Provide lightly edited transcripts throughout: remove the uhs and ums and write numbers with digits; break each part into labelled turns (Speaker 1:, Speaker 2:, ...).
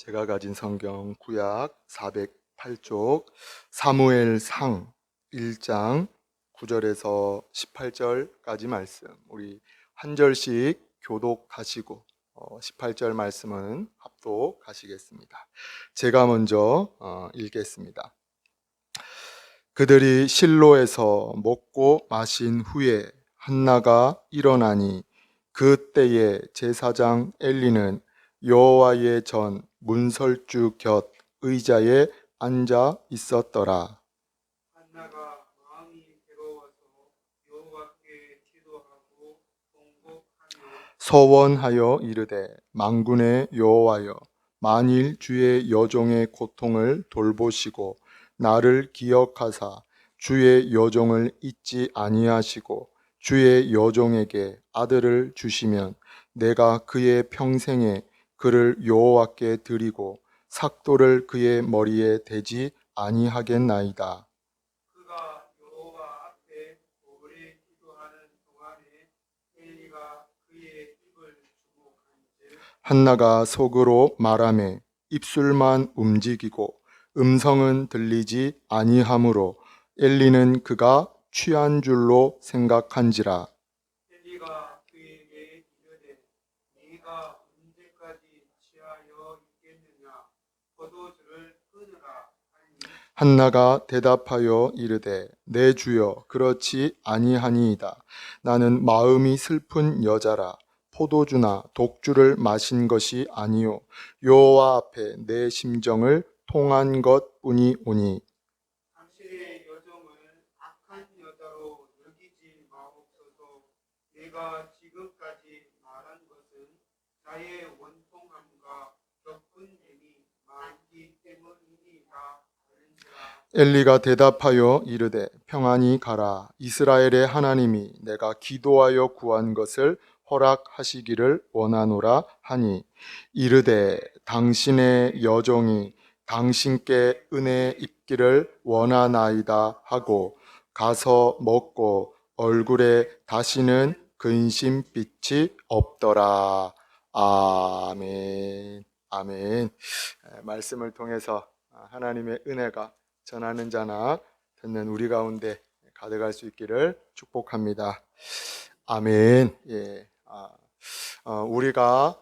Speaker 1: 제가 가진 성경 구약 408쪽 사무엘상 1장 9절에서 18절까지 말씀, 우리 한 절씩 교독하시고 18절 말씀은 합독하시겠습니다. 제가 먼저 읽겠습니다. 그들이 실로에서 먹고 마신 후에 한나가 일어나니 그때에 제사장 엘리는 여호와의 전 문설주 곁 의자에 앉아 있었더라.
Speaker 2: 한나가 마음이 괴로워서 여호와께 기도하고 통곡하며
Speaker 1: 서원하여 이르되 만군의 여호와여, 만일 주의 여종의 고통을 돌보시고 나를 기억하사 주의 여종을 잊지 아니하시고 주의 여종에게 아들을 주시면 내가 그의 평생에 그를 여호와께 드리고 삭도를 그의 머리에 대지 아니하겠나이다.
Speaker 2: 그가 여호와 앞에 오래 기도하는 동안에 엘리가 그의 입을 주목한즉
Speaker 1: 한나가 속으로 말하매 입술만 움직이고 음성은 들리지 아니하므로 엘리는 그가 취한 줄로 생각한지라.
Speaker 2: 엘리가 그에게 이르되 네가 언제까지 취하여 있겠느냐 포도주를 끊으라 하니
Speaker 1: 한나가 대답하여 이르되 내 주여 그렇지 아니하니이다. 나는 마음이 슬픈 여자라. 포도주나 독주를 마신 것이 아니요 여호와 앞에 내 심정을 통한 것뿐이오니.
Speaker 2: 당신의 여종을 악한 여자로 여기지 마옵소서. 내가 지금까지 말한 것은 나의 원통함과 겪은 일이 많기 때문이니라 하는지라.
Speaker 1: 엘리가 대답하여 이르되 평안히 가라. 이스라엘의 하나님이 내가 기도하여 구한 것을 허락하시기를 원하노라 하니 이르되 당신의 여종이 당신께 은혜 입기를 원하나이다 하고 가서 먹고 얼굴에 다시는 근심빛이 없더라. 아멘. 아멘. 말씀을 통해서 하나님의 은혜가 전하는 자나 듣는 우리 가운데 가득할 수 있기를 축복합니다. 아멘. 예. 우리가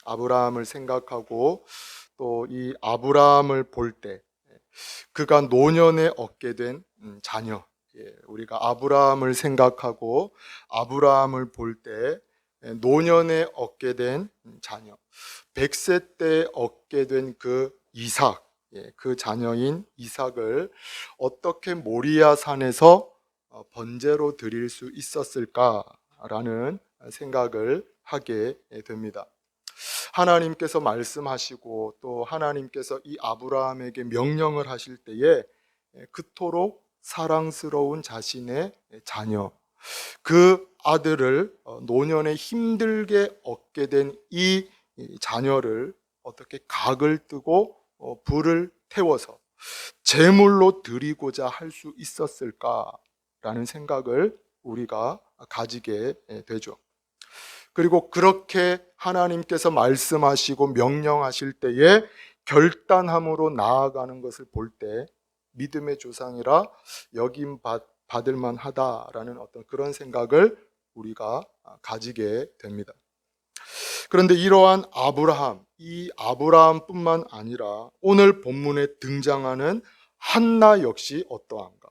Speaker 1: 아브라함을 생각하고 또 이 아브라함을 볼 때 그가 노년에 얻게 된 자녀, 우리가 아브라함을 생각하고 아브라함을 볼 때 노년에 얻게 된 자녀, 100세 때 얻게 된 그 이삭, 그 자녀인 이삭을 어떻게 모리아 산에서 번제로 드릴 수 있었을까라는 생각을 하게 됩니다. 하나님께서 말씀하시고 또 하나님께서 이 아브라함에게 명령을 하실 때에 그토록 사랑스러운 자신의 자녀, 그 아들을 노년에 힘들게 얻게 된 이 자녀를 어떻게 각을 뜨고 불을 태워서 제물로 드리고자 할 수 있었을까라는 생각을 우리가 가지게 되죠. 그리고 그렇게 하나님께서 말씀하시고 명령하실 때에 결단함으로 나아가는 것을 볼 때 믿음의 조상이라 여김 받을 만하다라는 어떤 그런 생각을 우리가 가지게 됩니다. 그런데 이러한 이 아브라함뿐만 아니라 오늘 본문에 등장하는 한나 역시 어떠한가?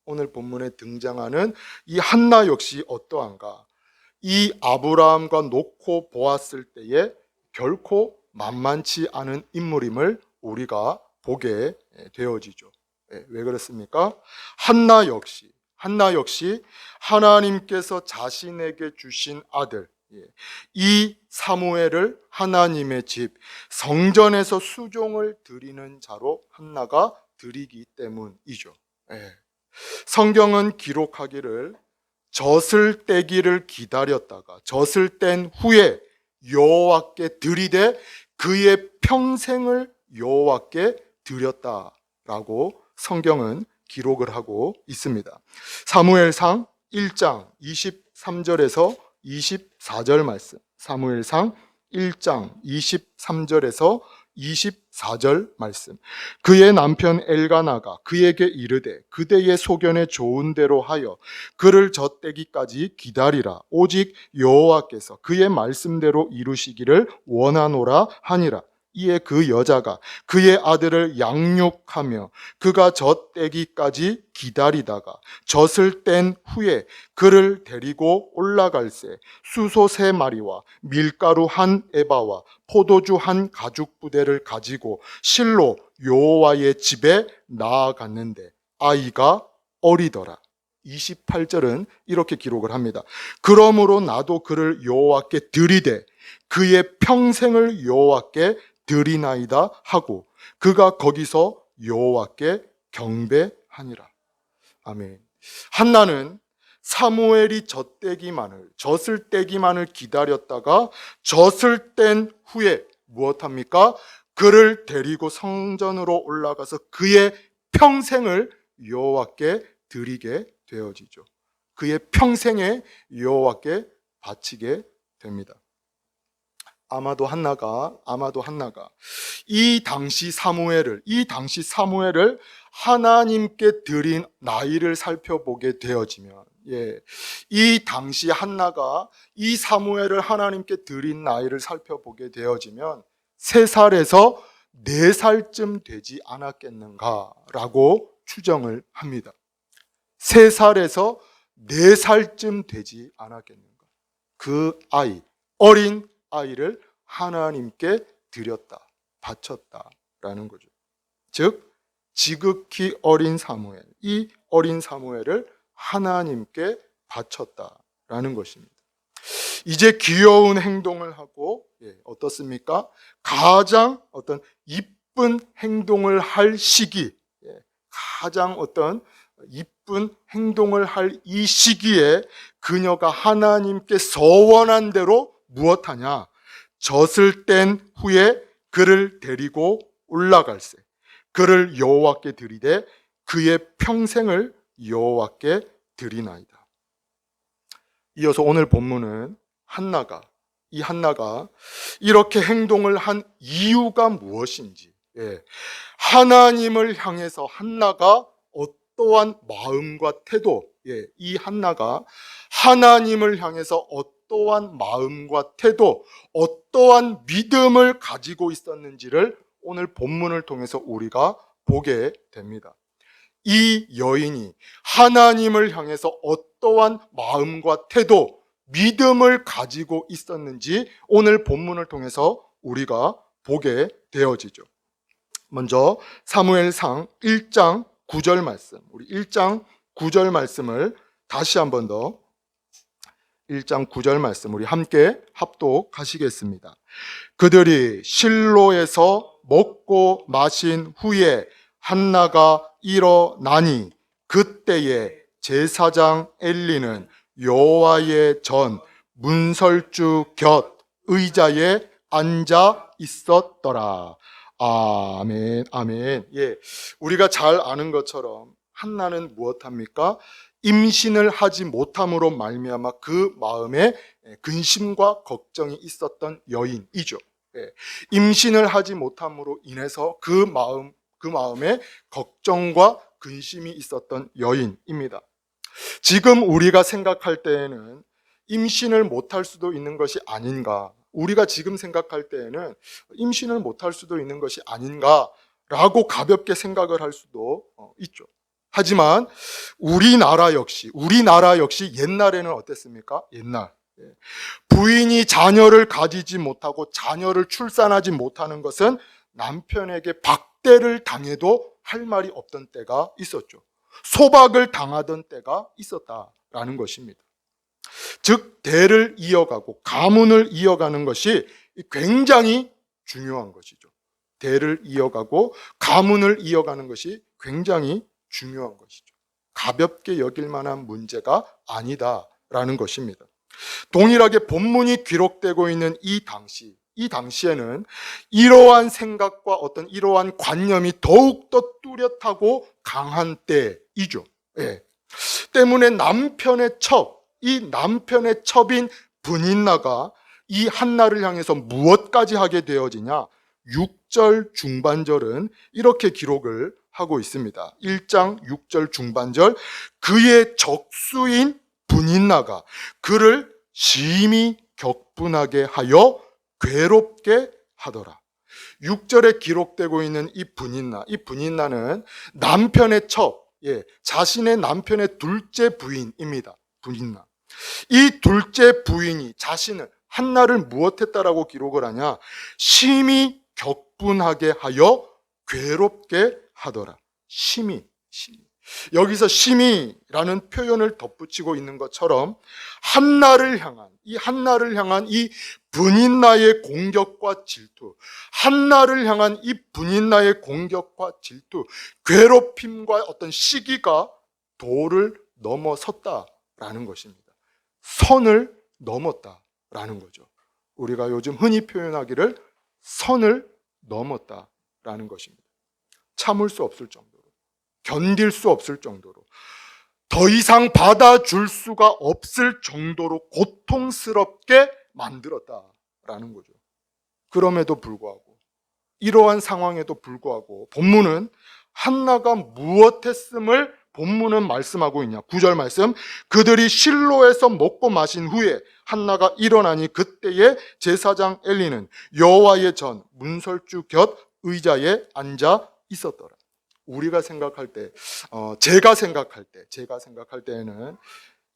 Speaker 1: 오늘 본문에 등장하는 이 한나 역시 어떠한가? 이 아브라함과 놓고 보았을 때에 결코 만만치 않은 인물임을 우리가 보게 되어지죠. 왜 그렇습니까? 한나 역시 하나님께서 자신에게 주신 아들, 이 사무엘을 하나님의 집 성전에서 수종을 드리는 자로 한나가 드리기 때문이죠. 성경은 기록하기를 젖을 떼기를 기다렸다가 젖을 뗀 후에 여호와께 드리되 그의 평생을 여호와께 드렸다라고 성경은 기록을 하고 있습니다. 사무엘상 1장 23절에서 24절 말씀, 사무엘상 1장 23절에서 24절 말씀. 그의 남편 엘가나가 그에게 이르되 그대의 소견에 좋은 대로 하여 그를 젖대기까지 기다리라. 오직 여호와께서 그의 말씀대로 이루시기를 원하노라 하니라. 이에 그 여자가 그의 아들을 양육하며 그가 젖대기까지 기다리다가 젖을 뗀 후에 그를 데리고 올라갈새 수소 3마리와 밀가루 1에바와 포도주 1가죽부대를 가지고 실로 여호와의 집에 나아갔는데 아이가 어리더라. 28절은 이렇게 기록을 합니다. 그러므로 나도 그를 여호와께 드리되 그의 평생을 여호와께 드리나이다 하고 그가 거기서 여호와께 경배하니라. 아멘. 한나는 사무엘이 젖을 떼기만을 기다렸다가 젖을 뗀 후에 무엇합니까? 그를 데리고 성전으로 올라가서 그의 평생을 여호와께 드리게 되어지죠. 그의 평생에 여호와께 바치게 됩니다. 아마도 한나가 이 당시 사무엘을 하나님께 드린 나이를 살펴보게 되어지면, 이 당시 한나가 이 사무엘을 하나님께 드린 나이를 살펴보게 되어지면 3살에서 4살쯤 되지 않았겠는가라고 추정을 합니다. 3살에서 4살쯤 되지 않았겠는가. 그 어린 아이를 하나님께 드렸다, 바쳤다라는 거죠. 즉 지극히 어린 사무엘, 이 어린 사무엘을 하나님께 바쳤다라는 것입니다. 이제 귀여운 행동을 하고 어떻습니까? 가장 이쁜 행동을 할 시기, 가장 이쁜 행동을 할 이 시기에 그녀가 하나님께 서원한 대로 무엇하냐? 젖을 뗀 후에 그를 데리고 올라갈새 그를 여호와께 드리되 그의 평생을 여호와께 드리나이다. 이어서 오늘 본문은 한나가 이렇게 행동을 한 이유가 무엇인지, 하나님을 향해서 한나가 어떠한 마음과 태도, 이 한나가 하나님을 향해서 어떠한 마음과 태도, 어떠한 믿음을 가지고 있었는지를 오늘 본문을 통해서 우리가 보게 됩니다. 이 여인이 하나님을 향해서 어떠한 마음과 태도, 믿음을 가지고 있었는지 오늘 본문을 통해서 우리가 보게 되어지죠. 먼저 사무엘상 1장 9절 말씀, 우리 1장 9절 말씀을 다시 한번 더 1장 9절 말씀 우리 함께 합독하시겠습니다. 그들이 실로에서 먹고 마신 후에 한나가 일어나니 그때에 제사장 엘리는 여호와의 전 문설주 곁 의자에 앉아 있었더라. 아멘, 아멘. 우리가 잘 아는 것처럼 한나는 무엇합니까? 임신을 하지 못함으로 말미암아 그 마음에 근심과 걱정이 있었던 여인이죠. 임신을 하지 못함으로 인해서 그 마음에 걱정과 근심이 있었던 여인입니다. 지금 우리가 생각할 때에는 임신을 못할 수도 있는 것이 아닌가, 우리가 지금 생각할 때에는 임신을 못할 수도 있는 것이 아닌가라고 가볍게 생각을 할 수도 있죠. 하지만 우리나라 역시 옛날에는 어땠습니까? 옛날 부인이 자녀를 가지지 못하고 자녀를 출산하지 못하는 것은 남편에게 박대를 당해도 할 말이 없던 때가 있었죠. 소박을 당하던 때가 있었다라는 것입니다. 즉 대를 이어가고 가문을 이어가는 것이 굉장히 중요한 것이죠. 대를 이어가고 가문을 이어가는 것이 굉장히 중요한 것이죠. 가볍게 여길 만한 문제가 아니다라는 것입니다. 동일하게 본문이 기록되고 있는 이 당시에는 이러한 생각과 이러한 관념이 더욱더 뚜렷하고 강한 때이죠. 때문에 남편의 첩인 분인나가 이 한나를 향해서 무엇까지 하게 되어지냐? 6절 중반절은 이렇게 기록을 하고 있습니다. 1장 6절 중반절, 그의 적수인 분인나가 그를 심히 격분하게 하여 괴롭게 하더라. 6절에 기록되고 있는 이 분인나는 남편의 첩, 자신의 남편의 둘째 부인입니다. 분인나. 이 둘째 부인이 자신을, 한나를 무엇했다라고 기록을 하냐? 심히 격분하게 하여 괴롭게 하더라. 심히. 여기서 심히라는 표현을 덧붙이고 있는 것처럼 이 한나를 향한 이 분인나의 공격과 질투, 한나를 향한 이 분인나의 공격과 질투, 괴롭힘과 어떤 시기가 도를 넘어섰다라는 것입니다. 선을 넘었다라는 거죠. 우리가 요즘 흔히 표현하기를 선을 넘었다라는 것입니다. 참을 수 없을 정도로, 견딜 수 없을 정도로, 더 이상 받아줄 수가 없을 정도로 고통스럽게 만들었다라는 거죠. 그럼에도 불구하고, 이러한 상황에도 불구하고 본문은 한나가 무엇했음을 본문은 말씀하고 있냐? 9절 말씀, 그들이 실로에서 먹고 마신 후에 한나가 일어나니 그때에 제사장 엘리는 여호와의 전 문설주 곁 의자에 앉아 있었더라. 우리가 생각할 때, 제가 생각할 때에는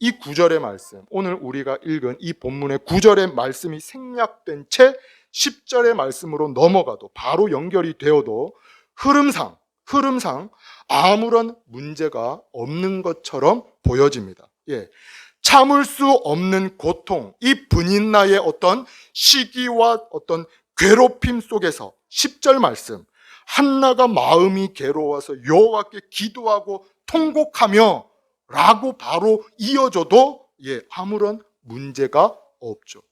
Speaker 1: 이 9절의 말씀, 오늘 우리가 읽은 이 본문의 9절의 말씀이 생략된 채 10절의 말씀으로 넘어가도, 바로 연결이 되어도 흐름상 아무런 문제가 없는 것처럼 보여집니다. 참을 수 없는 고통, 이 분인나의 어떤 시기와 어떤 괴롭힘 속에서 10절 말씀, 한나가 마음이 괴로워서 여호와께 기도하고 통곡하며 라고 바로 이어져도 아무런 문제가 없죠.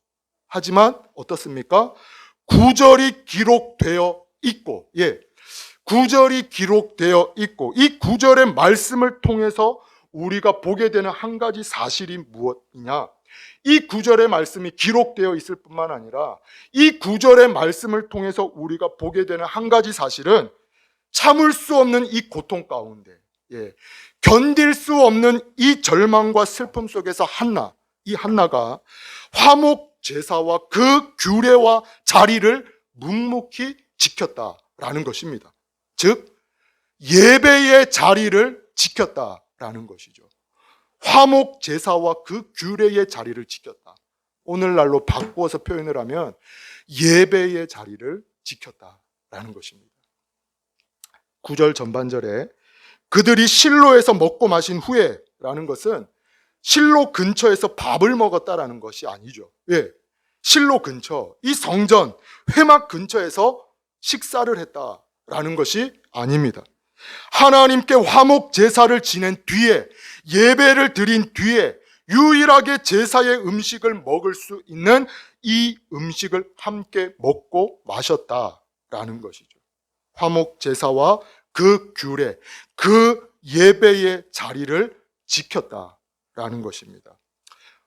Speaker 1: 하지만 어떻습니까? 9절이 기록되어 있고, 9절이 기록되어 있고, 이 9절의 말씀을 통해서 우리가 보게 되는 한 가지 사실이 무엇이냐? 이 9절의 말씀이 기록되어 있을 뿐만 아니라 이 9절의 말씀을 통해서 우리가 보게 되는 한 가지 사실은 참을 수 없는 이 고통 가운데, 견딜 수 없는 이 절망과 슬픔 속에서 이 한나가 화목 제사와 그 규례와 자리를 묵묵히 지켰다라는 것입니다. 즉 예배의 자리를 지켰다라는 것이죠. 화목 제사와 그 규례의 자리를 지켰다. 오늘날로 바꾸어서 표현을 하면 예배의 자리를 지켰다라는 것입니다. 9절 전반절에 그들이 실로에서 먹고 마신 후에 라는 것은 실로 근처에서 밥을 먹었다라는 것이 아니죠. 실로 근처, 이 성전 회막 근처에서 식사를 했다라는 것이 아닙니다. 하나님께 화목 제사를 지낸 뒤에, 예배를 드린 뒤에 유일하게 제사의 음식을 먹을 수 있는 이 음식을 함께 먹고 마셨다라는 것이죠. 화목 제사와 그 규례, 그 예배의 자리를 지켰다라는 것입니다.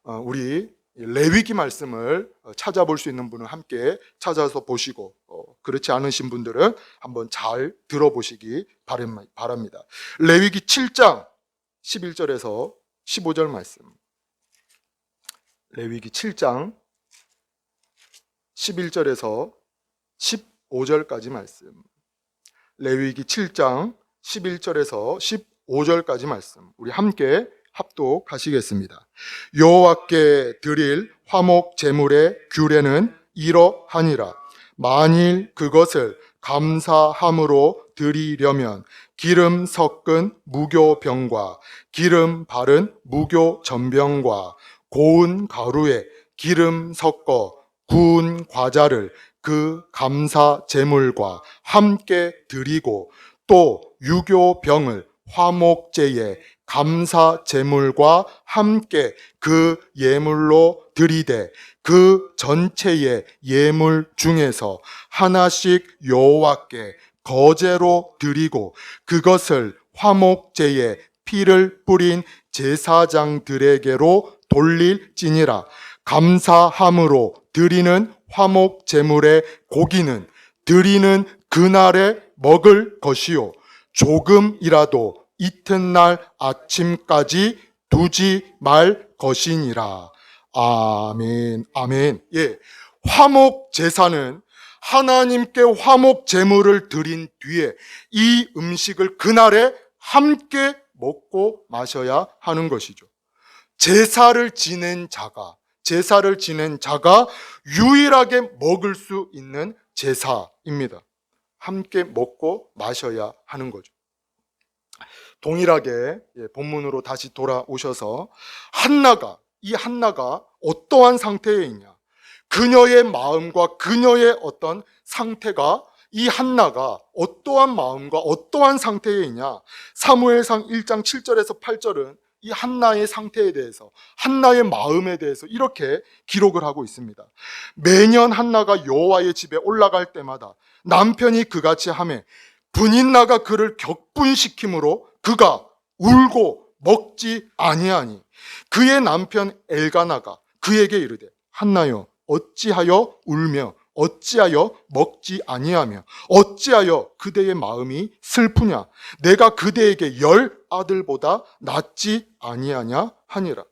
Speaker 1: 우리 레위기 말씀을 찾아볼 수 있는 분은 함께 찾아서 보시고, 그렇지 않으신 분들은 한번 잘 들어보시기 바랍니다. 레위기 7장 11절에서 15절 말씀. 레위기 7장 11절에서 15절까지 말씀. 레위기 7장 11절에서 15절까지 말씀. 우리 함께 합독하시겠습니다. 여호와께 드릴 화목 제물의 규례는 이러하니라. 만일 그것을 감사함으로 드리려면 기름 섞은 무교병과 기름 바른 무교전병과 고운 가루에 기름 섞어 구운 과자를 그 감사 제물과 함께 드리고, 또 유교병을 화목제에 감사 제물과 함께 그 예물로 드리되 그 전체의 예물 중에서 하나씩 여호와께 거제로 드리고 그것을 화목제에 피를 뿌린 제사장들에게로 돌릴지니라. 감사함으로 드리는 화목 제물의 고기는 드리는 그날에 먹을 것이요 조금이라도 이튿날 아침까지 두지 말 것이니라. 아멘. 아멘. 예. 화목 제사는 하나님께 화목 제물을 드린 뒤에 이 음식을 그날에 함께 먹고 마셔야 하는 것이죠. 제사를 지낸 자가 유일하게 먹을 수 있는 제사입니다. 함께 먹고 마셔야 하는 거죠. 동일하게 본문으로 다시 돌아오셔서 이 한나가 어떠한 상태에 있냐, 그녀의 마음과 그녀의 어떤 상태가, 이 한나가 어떠한 마음과 어떠한 상태에 있냐, 사무엘상 1장 7절에서 8절은 이 한나의 상태에 대해서, 한나의 마음에 대해서 이렇게 기록을 하고 있습니다. 매년 한나가 여호와의 집에 올라갈 때마다 남편이 그같이 하매 분인나가 그를 격분시키므로 그가 울고 먹지 아니하니 그의 남편 엘가나가 그에게 이르되 한나여 어찌하여 울며 어찌하여 먹지 아니하며 어찌하여 그대의 마음이 슬프냐, 내가 그대에게 10 아들보다 낫지 아니하냐 하니라.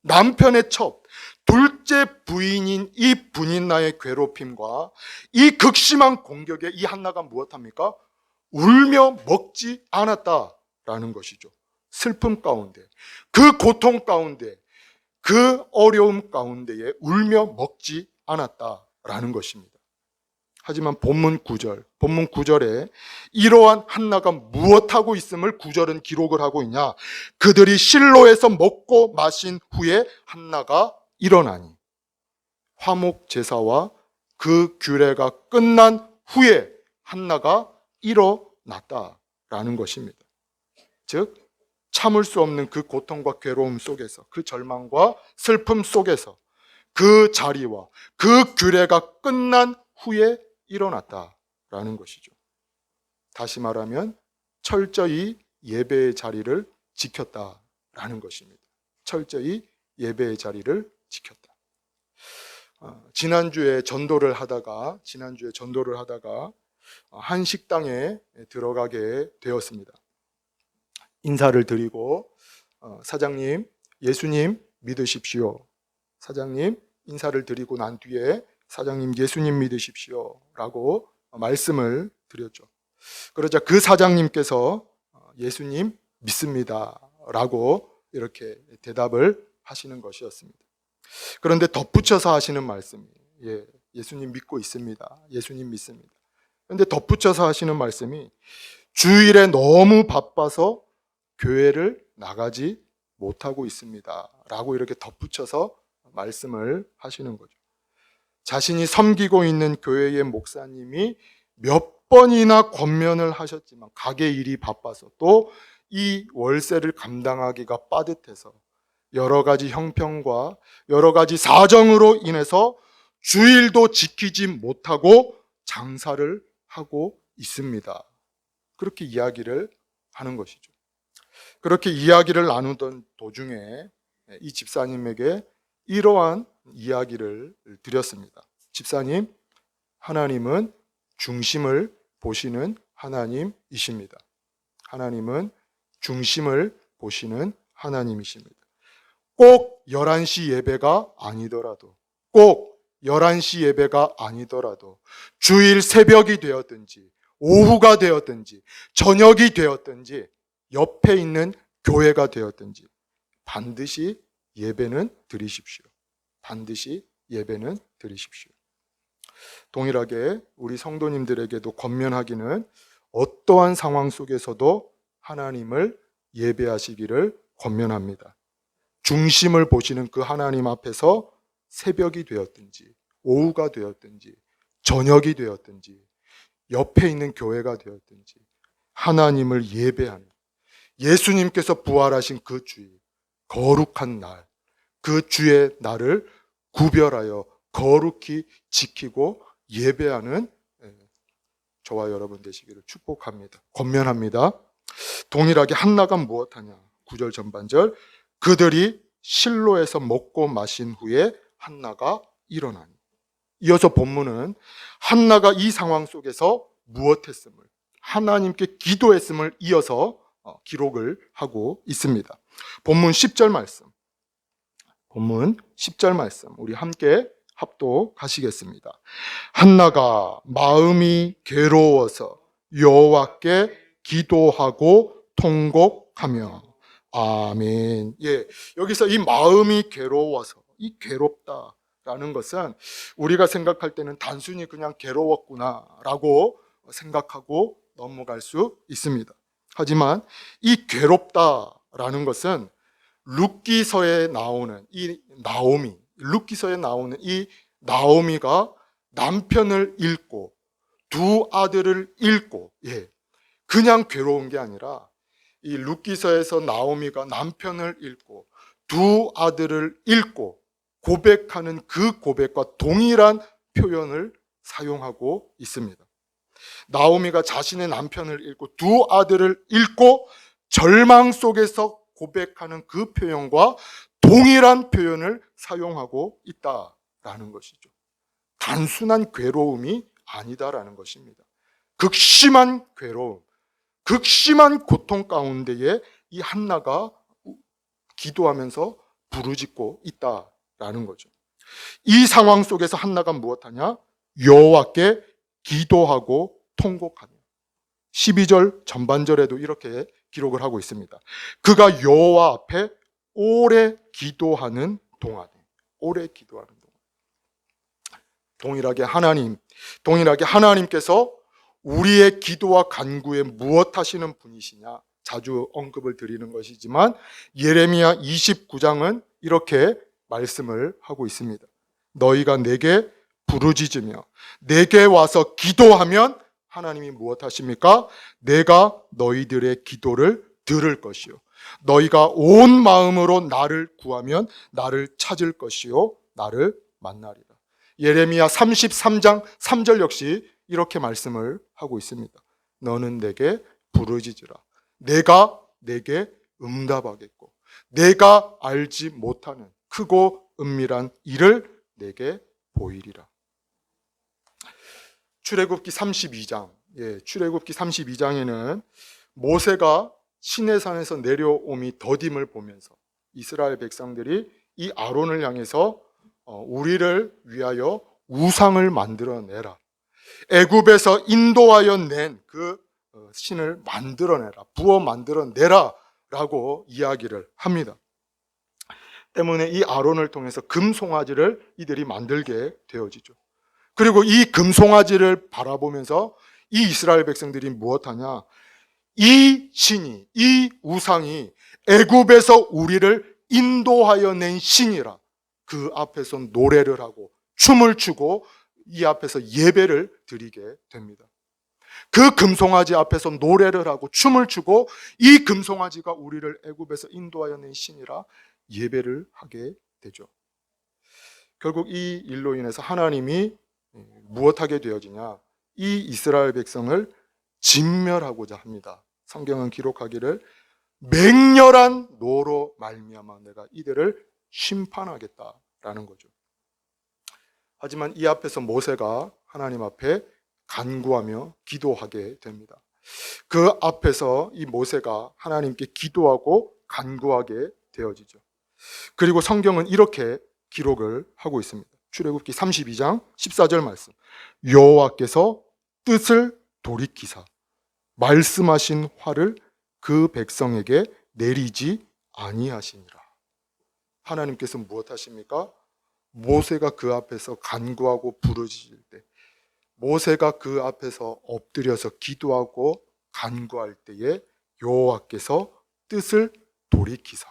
Speaker 1: 남편의 첩, 둘째 부인인 이 분인나의 괴롭힘과 이 극심한 공격에 이 한나가 무엇합니까? 울며 먹지 않았다라는 것이죠. 슬픔 가운데, 그 고통 가운데, 그 어려움 가운데에 울며 먹지 않았다라는 것입니다. 하지만 본문 9절에 이러한 한나가 무엇하고 있음을 9절은 기록을 하고 있냐? 그들이 실로에서 먹고 마신 후에 한나가 일어나니, 화목 제사와 그 규례가 끝난 후에 한나가 일어났다라는 것입니다. 즉 참을 수 없는 그 고통과 괴로움 속에서, 그 절망과 슬픔 속에서 그 자리와 그 규례가 끝난 후에 일어났다라는 것이죠. 다시 말하면 철저히 예배의 자리를 지켰다라는 것입니다. 철저히 예배의 자리를 지켰다. 지난주에 전도를 하다가 한 식당에 들어가게 되었습니다. 인사를 드리고 사장님, 예수님 믿으십시오. 사장님, 인사를 드리고 난 뒤에 사장님, 예수님 믿으십시오 라고 말씀을 드렸죠. 그러자 그 사장님께서 예수님 믿습니다 라고 이렇게 대답을 하시는 것이었습니다. 그런데 덧붙여서 하시는 말씀이, 예수님 믿고 있습니다. 예수님 믿습니다. 그런데 덧붙여서 하시는 말씀이 주일에 너무 바빠서 교회를 나가지 못하고 있습니다 라고 이렇게 덧붙여서 말씀을 하시는 거죠. 자신이 섬기고 있는 교회의 목사님이 몇 번이나 권면을 하셨지만 가게 일이 바빠서 또 이 월세를 감당하기가 빠듯해서 여러 가지 형편과 여러 가지 사정으로 인해서 주일도 지키지 못하고 장사를 하고 있습니다. 그렇게 이야기를 하는 것이죠. 그렇게 이야기를 나누던 도중에 이 집사님에게 이러한 이야기를 드렸습니다. 집사님, 하나님은 중심을 보시는 하나님이십니다. 하나님은 중심을 보시는 하나님이십니다. 꼭 11시 예배가 아니더라도, 주일 새벽이 되었든지 오후가 되었든지 저녁이 되었든지 옆에 있는 교회가 되었든지 반드시 예배는 드리십시오. 반드시 예배는 드리십시오. 동일하게 우리 성도님들에게도 권면하기는 어떠한 상황 속에서도 하나님을 예배하시기를 권면합니다. 중심을 보시는 그 하나님 앞에서 새벽이 되었든지 오후가 되었든지 저녁이 되었든지 옆에 있는 교회가 되었든지 하나님을 예배하는, 예수님께서 부활하신 그 주일, 거룩한 날, 그 주의 날을 구별하여 거룩히 지키고 예배하는 저와 여러분 되시기를 축복합니다. 권면합니다. 동일하게 한나가 무엇하냐? 9절 전반절, 그들이 실로에서 먹고 마신 후에 한나가 일어나니. 이어서 본문은 한나가 이 상황 속에서 무엇했음을, 하나님께 기도했음을 이어서 기록을 하고 있습니다. 본문 10절 말씀. 본문 10절 말씀 우리 함께 합독하시겠습니다. 한나가 마음이 괴로워서 여호와께 기도하고 통곡하며. 아멘. 예, 여기서 이 마음이 괴로워서, 이 괴롭다라는 것은 우리가 생각할 때는 단순히 그냥 괴로웠구나라고 생각하고 넘어갈 수 있습니다. 하지만 이 괴롭다라는 것은 룻기서에 나오는 이 나오미, 룻기서에 나오는 이 나오미가 남편을 잃고 두 아들을 잃고, 그냥 괴로운 게 아니라 이 룻기서에서 나오미가 남편을 잃고 두 아들을 잃고 고백하는 그 고백과 동일한 표현을 사용하고 있습니다. 나오미가 자신의 남편을 잃고 두 아들을 잃고 절망 속에서 고백하는 그 표현과 동일한 표현을 사용하고 있다라는 것이죠. 단순한 괴로움이 아니다라는 것입니다. 극심한 괴로움, 극심한 고통 가운데에 이 한나가 기도하면서 부르짖고 있다라는 거죠. 이 상황 속에서 한나가 무엇하냐? 여호와께 기도하고 통곡하며. 12절 전반절에도 이렇게 기록을 하고 있습니다. 그가 여호와 앞에 오래 기도하는 동안에, 오래 기도하는 동안. 동일하게 하나님께서 우리의 기도와 간구에 무엇 하시는 분이시냐 자주 언급을 드리는 것이지만 예레미야 29장은 이렇게 말씀을 하고 있습니다. 너희가 내게 부르짖으며 내게 와서 기도하면 하나님이 무엇 하십니까? 내가 너희들의 기도를 들을 것이요 너희가 온 마음으로 나를 구하면 나를 찾을 것이요 나를 만나리라. 예레미야 33장 3절 역시 이렇게 말씀을 하고 있습니다. 너는 내게 부르짖으라. 내가 내게 응답하겠고 내가 알지 못하는 크고 은밀한 일을 내게 보이리라. 출애굽기 32장, 출애굽기 32장에는 모세가 시내산에서 내려옴이 더딤을 보면서 이스라엘 백성들이 이 아론을 향해서 우리를 위하여 우상을 만들어내라. 애굽에서 인도하여 낸 그 신을 만들어내라. 부어 만들어내라 라고 이야기를 합니다. 때문에 이 아론을 통해서 금송아지를 이들이 만들게 되어지죠. 그리고 이 금송아지를 바라보면서 이 이스라엘 백성들이 무엇하냐? 이 신이, 이 우상이 애굽에서 우리를 인도하여 낸 신이라. 그 앞에서 노래를 하고 춤을 추고 이 앞에서 예배를 드리게 됩니다. 그 금송아지 앞에서 노래를 하고 춤을 추고 이 금송아지가 우리를 애굽에서 인도하여 낸 신이라 예배를 하게 되죠. 결국 이 일로 인해서 하나님이 무엇하게 되어지냐? 이 이스라엘 백성을 진멸하고자 합니다. 성경은 기록하기를 맹렬한 노로 말미암아 내가 이들을 심판하겠다라는 거죠. 하지만 이 앞에서 모세가 하나님 앞에 간구하며 기도하게 됩니다. 그 앞에서 이 모세가 하나님께 기도하고 간구하게 되어지죠. 그리고 성경은 이렇게 기록을 하고 있습니다. 출애굽기 32장 14절 말씀. 여호와께서 뜻을 돌이키사 말씀하신 화를 그 백성에게 내리지 아니하시니라. 하나님께서 무엇 하십니까? 모세가 그 앞에서 간구하고 부르짖을 때, 모세가 그 앞에서 엎드려서 기도하고 간구할 때에 여호와께서 뜻을 돌이키사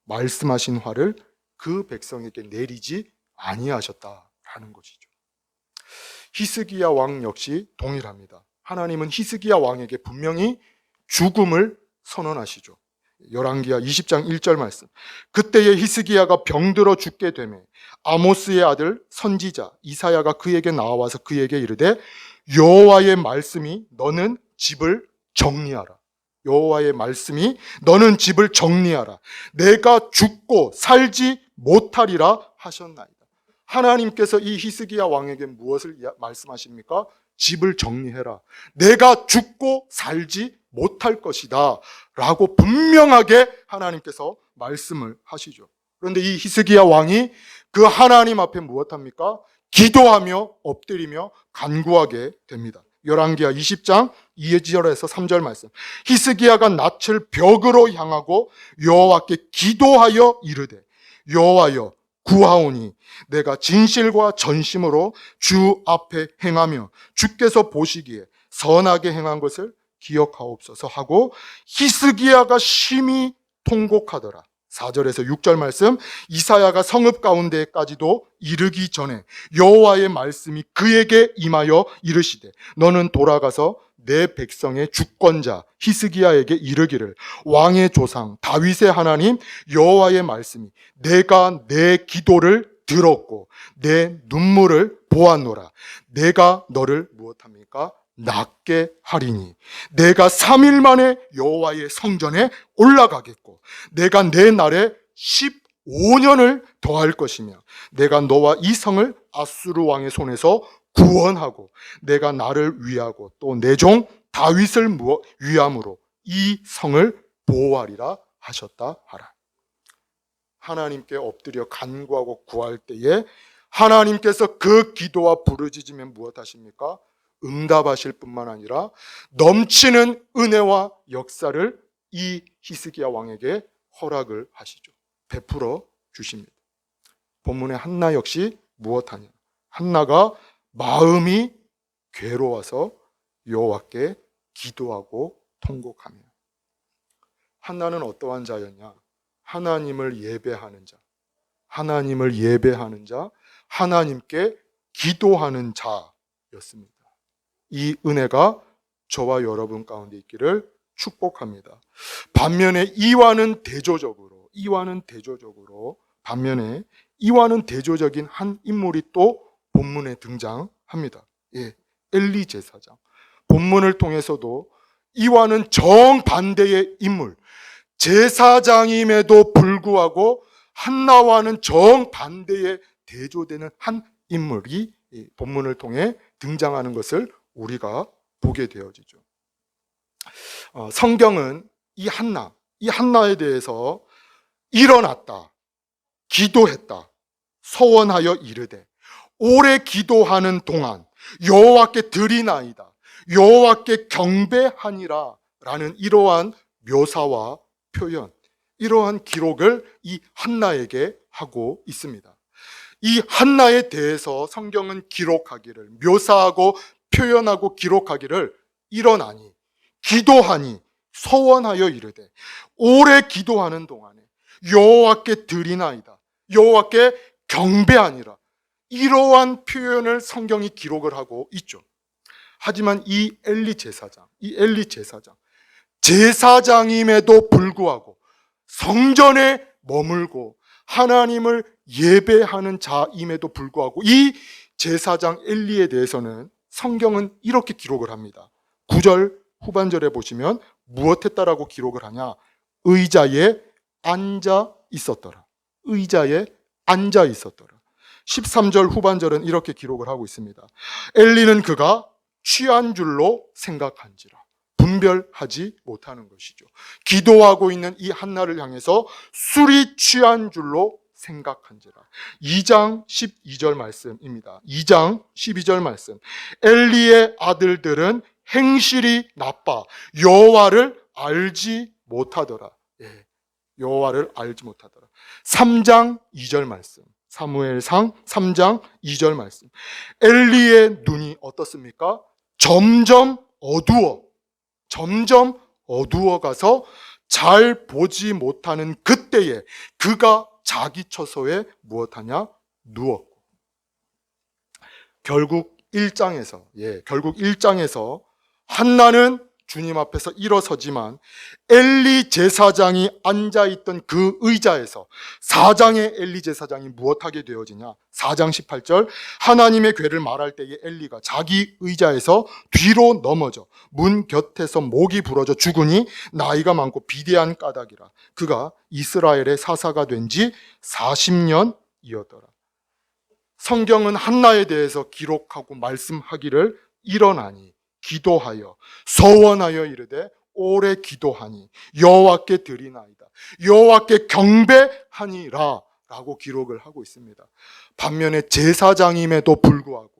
Speaker 1: 말씀하신 화를 그 백성에게 내리지 아니하셨다라는 것이죠. 히스기야 왕 역시 동일합니다. 하나님은 히스기야 왕에게 분명히 죽음을 선언하시죠. 열왕기야 20장 1절 말씀. 그때에 히스기야가 병들어 죽게 되매 아모스의 아들 선지자 이사야가 그에게 나와서 그에게 이르되 여호와의 말씀이 너는 집을 정리하라. 여호와의 말씀이 너는 집을 정리하라. 내가 죽고 살지 못하리라 하셨나이다. 하나님께서 이 히스기야 왕에게 무엇을 말씀하십니까? 집을 정리해라. 내가 죽고 살지 못할 것이다 라고 분명하게 하나님께서 말씀을 하시죠. 그런데 이 히스기야 왕이 그 하나님 앞에 무엇합니까? 기도하며 엎드리며 간구하게 됩니다. 열왕기하 20장 2절에서 3절 말씀. 히스기야가 낯을 벽으로 향하고 여호와께 기도하여 이르되 여호와여 구하오니 내가 진실과 전심으로 주 앞에 행하며 주께서 보시기에 선하게 행한 것을 기억하옵소서 하고 히스기야가 심히 통곡하더라. 4절에서 6절 말씀. 이사야가 성읍 가운데까지도 이르기 전에 여호와의 말씀이 그에게 임하여 이르시되 너는 돌아가서 내 백성의 주권자 히스기야에게 이르기를 왕의 조상 다윗의 하나님 여호와의 말씀이 내가 내 기도를 들었고 내 눈물을 보았노라. 내가 너를 무엇합니까? 낫게 하리니 내가 3일 만에 여호와의 성전에 올라가겠고 내가 내 날에 15년을 더할 것이며 내가 너와 이 성을 아수르 왕의 손에서 구원하고 내가 나를 위하고 또 내 종 다윗을 위함으로 이 성을 보호하리라 하셨다 하라. 하나님께 엎드려 간구하고 구할 때에 하나님께서 그 기도와 부르짖으면 무엇하십니까? 응답하실 뿐만 아니라 넘치는 은혜와 역사를 이 히스기야 왕에게 허락을 하시죠. 베풀어 주십니다. 본문의 한나 역시 무엇하냐? 한나가 마음이 괴로워서 여호와께 기도하고 통곡하며. 한나는 어떠한 자였냐? 하나님을 예배하는 자, 하나님을 예배하는 자, 하나님께 기도하는 자였습니다. 이 은혜가 저와 여러분 가운데 있기를 축복합니다. 반면에 이와는 대조적으로 한 인물이 또 본문에 등장합니다. 엘리 제사장. 본문을 통해서도 이와는 정반대의 인물, 제사장임에도 불구하고 한나와는 정반대의 대조되는 한 인물이 본문을 통해 등장하는 것을 우리가 보게 되어지죠. 성경은 이 한나에 대해서 일어났다, 기도했다, 서원하여 이르되 오래 기도하는 동안 여호와께 드리나이다, 여호와께 경배하니라 라는 이러한 묘사와 표현, 이러한 기록을 이 한나에게 하고 있습니다. 이 한나에 대해서 성경은 기록하기를, 묘사하고 표현하고 기록하기를 일어나니, 기도하니, 서원하여 이르되 오래 기도하는 동안에 여호와께 드리나이다, 여호와께 경배하니라, 이러한 표현을 성경이 기록을 하고 있죠. 하지만 이 엘리 제사장, 제사장임에도 불구하고 성전에 머물고 하나님을 예배하는 자임에도 불구하고 이 제사장 엘리에 대해서는 성경은 이렇게 기록을 합니다. 9절 후반절에 보시면 무엇했다라고 기록을 하냐? 의자에 앉아 있었더라. 의자에 앉아 있었더라. 13절 후반절은 이렇게 기록을 하고 있습니다. 엘리는 그가 취한 줄로 생각한지라. 분별하지 못하는 것이죠. 기도하고 있는 이 한나를 향해서 술이 취한 줄로 생각한지라. 2장 12절 말씀입니다. 2장 12절 말씀. 엘리의 아들들은 행실이 나빠 여호와를 알지 못하더라. 여호와를 알지 못하더라. 3장 2절 말씀. 사무엘상 3장 2절 말씀. 엘리의 눈이 어떻습니까? 점점 어두워가서 잘 보지 못하는 그때에 그가 자기 처소에 무엇하냐? 누웠고. 결국 1장에서 한나는 주님 앞에서 일어서지만 엘리 제사장이 앉아있던 그 의자에서 4장의 엘리 제사장이 무엇하게 되어지냐? 4장 18절 하나님의 괴를 말할 때에 엘리가 자기 의자에서 뒤로 넘어져 문 곁에서 목이 부러져 죽으니 나이가 많고 비대한 까닭이라. 그가 이스라엘의 사사가 된 지 40년이었더라. 성경은 한나에 대해서 기록하고 말씀하기를 일어나니 기도하여 서원하여 이르되 오래 기도하니 여호와께 드리나이다. 여호와께 경배하니라 라고 기록을 하고 있습니다. 반면에 제사장임에도 불구하고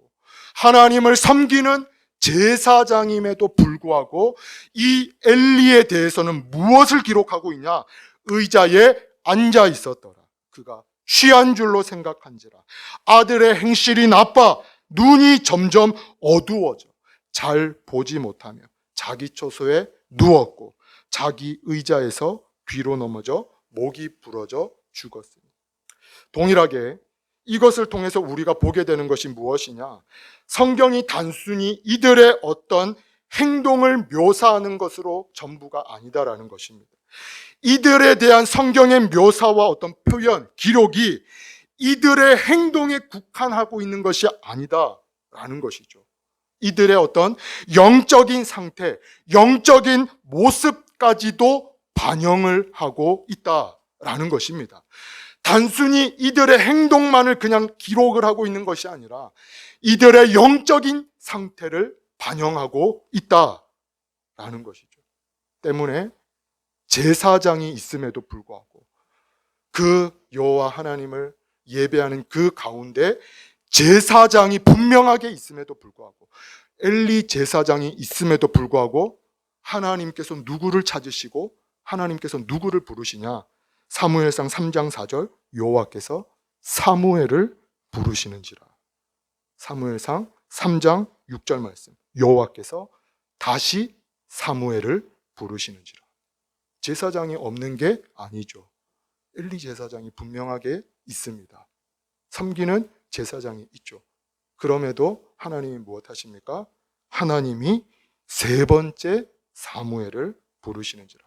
Speaker 1: 하나님을 섬기는 제사장임에도 불구하고 이 엘리에 대해서는 무엇을 기록하고 있냐? 의자에 앉아 있었더라. 그가 취한 줄로 생각한지라. 아들의 행실이 나빠 눈이 점점 어두워져 잘 보지 못하며 자기 초소에 누웠고 자기 의자에서 뒤로 넘어져 목이 부러져 죽었으니. 동일하게 이것을 통해서 우리가 보게 되는 것이 무엇이냐? 성경이 단순히 이들의 어떤 행동을 묘사하는 것으로 전부가 아니다라는 것입니다. 이들에 대한 성경의 묘사와 어떤 표현, 기록이 이들의 행동에 국한하고 있는 것이 아니다라는 것이죠. 이들의 어떤 영적인 상태, 영적인 모습까지도 반영을 하고 있다라는 것입니다. 단순히 이들의 행동만을 그냥 기록을 하고 있는 것이 아니라 이들의 영적인 상태를 반영하고 있다라는 것이죠. 때문에 제사장이 있음에도 불구하고 그 여호와 하나님을 예배하는 그 가운데 제사장이 분명하게 있음에도 불구하고 엘리 제사장이 있음에도 불구하고 하나님께서 누구를 찾으시고 하나님께서 누구를 부르시냐? 사무엘상 3장 4절 여호와께서 사무엘을 부르시는지라. 사무엘상 3장 6절 말씀 여호와께서 다시 사무엘을 부르시는지라. 제사장이 없는 게 아니죠. 엘리 제사장이 분명하게 있습니다. 섬기는 제사장이 있죠. 그럼에도 하나님이 무엇 하십니까? 하나님이 세 번째 사무엘을 부르시는지라.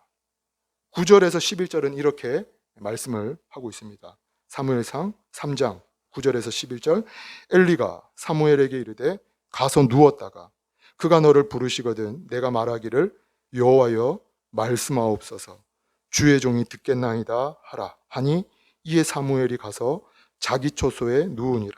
Speaker 1: 9절에서 11절은 이렇게 말씀을 하고 있습니다. 사무엘상 3장 9절에서 11절 엘리가 사무엘에게 이르되 가서 누웠다가 그가 너를 부르시거든 내가 말하기를 여호와여 말씀하옵소서 주의 종이 듣겠나이다 하라 하니 이에 사무엘이 가서 자기 초소에 누우니라.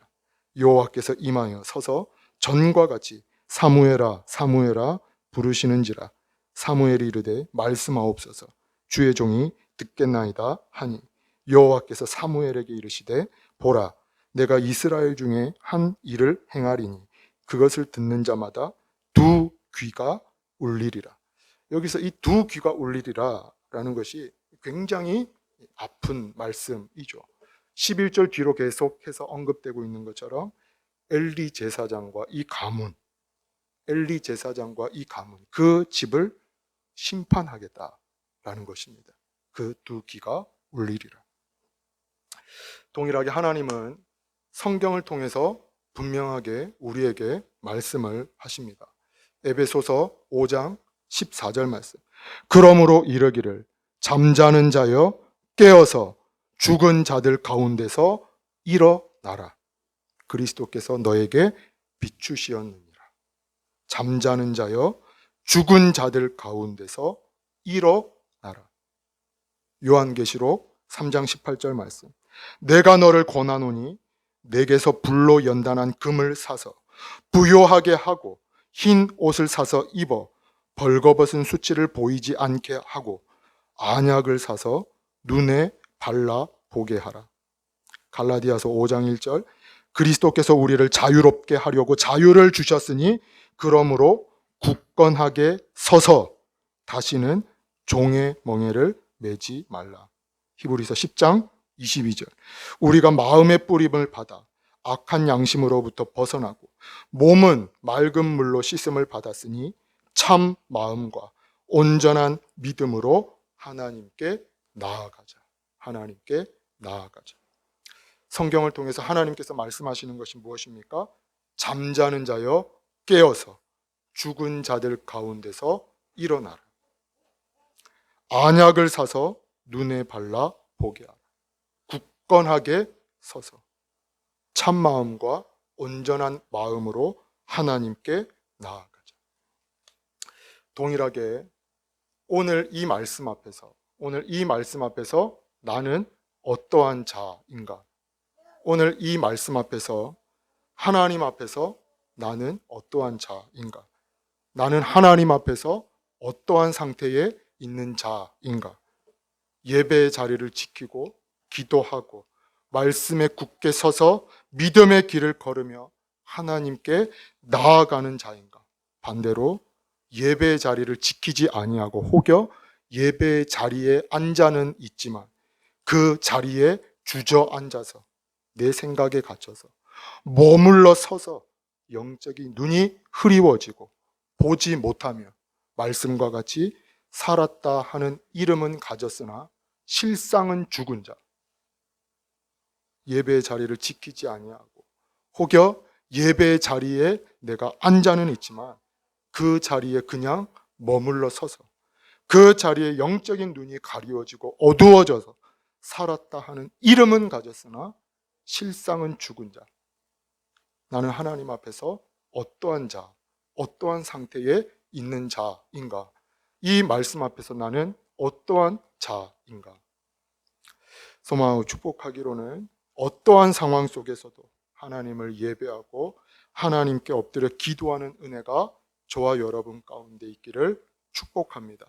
Speaker 1: 여호와께서 임하여 서서 전과 같이 사무엘아 사무엘아 부르시는지라. 사무엘이 이르되 말씀하옵소서 주의 종이 듣겠나이다 하니 여호와께서 사무엘에게 이르시되 보라 내가 이스라엘 중에 한 일을 행하리니 그것을 듣는 자마다 두 귀가 울리리라. 여기서 이 두 귀가 울리리라 라는 것이 굉장히 아픈 말씀이죠. 11절 뒤로 계속해서 언급되고 있는 것처럼 엘리 제사장과 이 가문, 엘리 제사장과 이 가문, 그 집을 심판하겠다라는 것입니다. 그 두 귀가 울리리라. 동일하게 하나님은 성경을 통해서 분명하게 우리에게 말씀을 하십니다. 에베소서 5장 14절 말씀. 그러므로 이르기를 잠자는 자여 깨어서 죽은 자들 가운데서 일어나라. 그리스도께서 너에게 비추시었느니라. 잠자는 자여 죽은 자들 가운데서 일어나라. 요한계시록 3장 18절 말씀. 내가 너를 권하노니 내게서 불로 연단한 금을 사서 부요하게 하고 흰 옷을 사서 입어 벌거벗은 수치를 보이지 않게 하고 안약을 사서 눈에 발라 보게 하라. 갈라디아서 5장 1절 그리스도께서 우리를 자유롭게 하려고 자유를 주셨으니 그러므로 굳건하게 서서 다시는 종의 멍에를 매지 말라. 히브리서 10장 22절 우리가 마음의 뿌림을 받아 악한 양심으로부터 벗어나고 몸은 맑은 물로 씻음을 받았으니 참 마음과 온전한 믿음으로 하나님께 나아가자. 하나님께 나아가자. 성경을 통해서 하나님께서 말씀하시는 것이 무엇입니까? 잠자는 자여 깨어서 죽은 자들 가운데서 일어나라. 안약을 사서 눈에 발라 보게 하라. 굳건하게 서서 참 마음과 온전한 마음으로 하나님께 나아가자. 동일하게 오늘 이 말씀 앞에서 나는 어떠한 자인가? 오늘 이 말씀 앞에서 하나님 앞에서 나는 어떠한 자인가? 나는 하나님 앞에서 어떠한 상태에 있는 자인가? 예배의 자리를 지키고 기도하고 말씀에 굳게 서서 믿음의 길을 걸으며 하나님께 나아가는 자인가? 반대로 예배의 자리를 지키지 아니하고 혹여 예배의 자리에 앉아는 있지만 그 자리에 주저앉아서 내 생각에 갇혀서 머물러 서서 영적인 눈이 흐리워지고 보지 못하며 말씀과 같이 살았다 하는 이름은 가졌으나 실상은 죽은 자, 예배의 자리를 지키지 아니하고 혹여 예배의 자리에 내가 앉아는 있지만 그 자리에 그냥 머물러 서서 그 자리에 영적인 눈이 가리워지고 어두워져서 살았다 하는 이름은 가졌으나 실상은 죽은 자. 나는 하나님 앞에서 어떠한 자, 어떠한 상태에 있는 자인가? 이 말씀 앞에서 나는 어떠한 자인가? 소망하고 축복하기로는 어떠한 상황 속에서도 하나님을 예배하고 하나님께 엎드려 기도하는 은혜가 저와 여러분 가운데 있기를 축복합니다.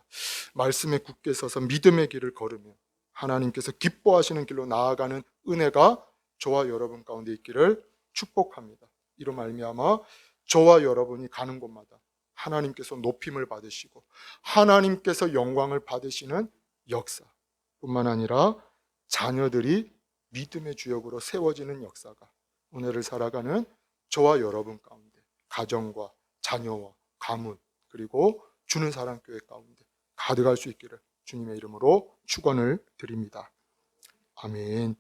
Speaker 1: 말씀에 굳게 서서 믿음의 길을 걸으며 하나님께서 기뻐하시는 길로 나아가는 은혜가 저와 여러분 가운데 있기를 축복합니다. 이로 말미암아 저와 여러분이 가는 곳마다 하나님께서 높임을 받으시고 하나님께서 영광을 받으시는 역사뿐만 아니라 자녀들이 믿음의 주역으로 세워지는 역사가 오늘을 살아가는 저와 여러분 가운데 가정과 자녀와 가문 그리고 주는 사랑 교회 가운데 가득할 수 있기를 주님의 이름으로 축원을 드립니다. 아멘.